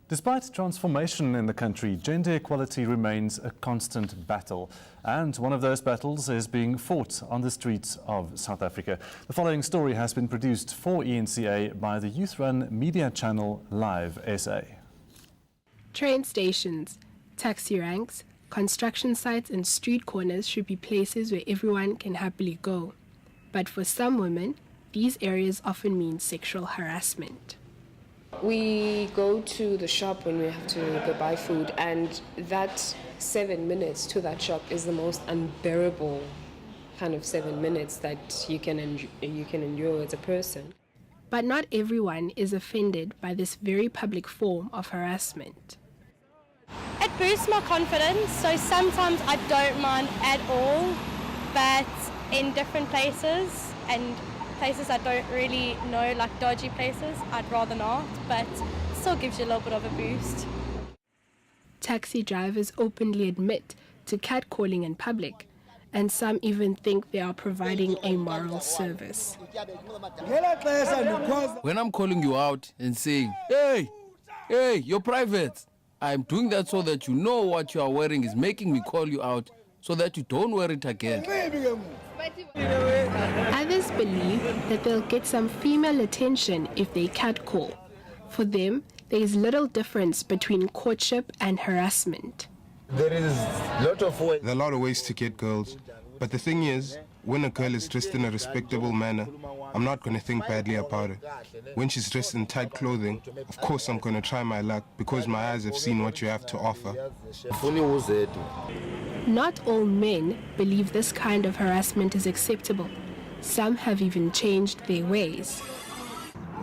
Despite transformation in the country, gender equality remains a constant battle. And one of those battles is being fought on the streets of South Africa. The following story has been produced for eNCA by the youth-run media channel LiveSA. Train stations, taxi ranks, construction sites and street corners should be places where everyone can happily go. But for some women, these areas often mean sexual harassment. We go to the shop when we have to go buy food, and that 7 minutes to that shop is the most unbearable kind of 7 minutes that you can endure as a person. But not everyone is offended by this very public form of harassment. It boosts my confidence, so sometimes I don't mind at all, but in different places and places I don't really know, like dodgy places, I'd rather not, but still gives you a little bit of a boost. Taxi drivers openly admit to catcalling in public, and some even think they are providing a moral service. When I'm calling you out and saying, hey, you're private, I'm doing that so that you know what you are wearing is making me call you out so that you don't wear it again. Others believe that they'll get some female attention if they catcall. For them, there is little difference between courtship and harassment. There are a lot of ways to get girls, but the thing is, when a girl is dressed in a respectable manner, I'm not going to think badly about it. When she's dressed in tight clothing, of course I'm going to try my luck because my eyes have seen what you have to offer. Not all men believe this kind of harassment is acceptable. Some have even changed their ways.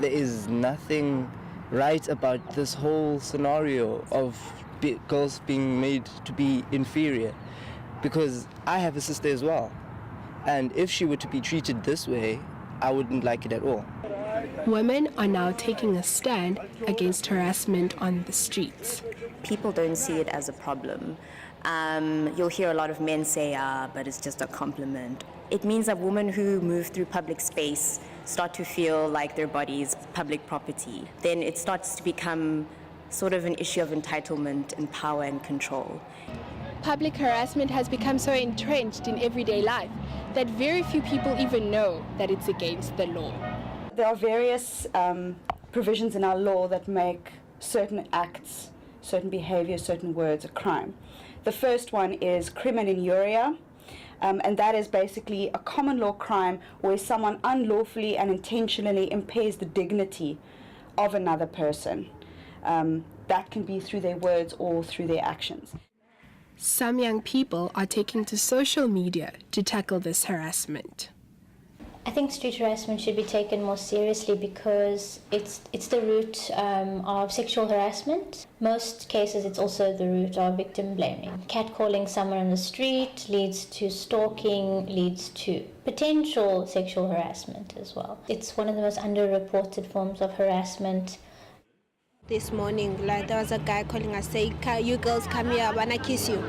There is nothing right about this whole scenario of girls being made to be inferior, because I have a sister as well. And if she were to be treated this way, I wouldn't like it at all. Women are now taking a stand against harassment on the streets. People don't see it as a problem. You'll hear a lot of men say, but it's just a compliment. It means that women who move through public space start to feel like their body is public property. Then it starts to become sort of an issue of entitlement and power and control. Public harassment has become so entrenched in everyday life that very few people even know that it's against the law. There are various provisions in our law that make certain acts, certain behaviors, certain words a crime. The first one is crimen injuria, and that is basically a common law crime where someone unlawfully and intentionally impairs the dignity of another person. That can be through their words or through their actions. Some young people are taking to social media to tackle this harassment. I think street harassment should be taken more seriously because it's the root of sexual harassment. Most cases it's also the root of victim blaming. Catcalling someone on the street leads to stalking, leads to potential sexual harassment as well. It's one of the most underreported forms of harassment. This morning, there was a guy calling us saying, you girls come here, I wanna kiss you.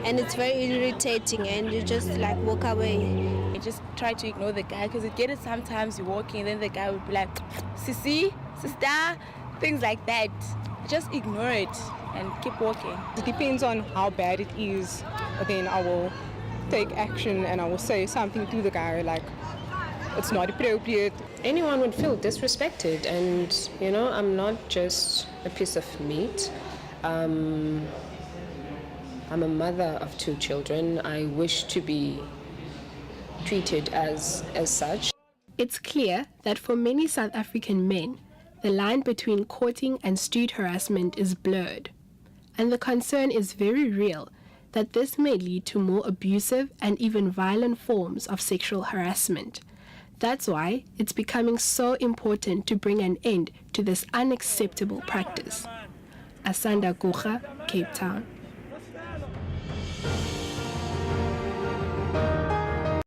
And it's very irritating and you just walk away. I just try to ignore the guy because you get it sometimes you're walking and then the guy would be like, Sissy, sister, things like that. Just ignore it and keep walking. It depends on how bad it is, then I will take action and I will say something to the guy like, it's not appropriate. Anyone would feel disrespected, and I'm not just a piece of meat. I'm a mother of 2 children. I wish to be treated as such. It's clear that for many South African men, the line between courting and street harassment is blurred. And the concern is very real that this may lead to more abusive and even violent forms of sexual harassment. That's why it's becoming so important to bring an end to this unacceptable practice. Asanda, Gura, Cape Town.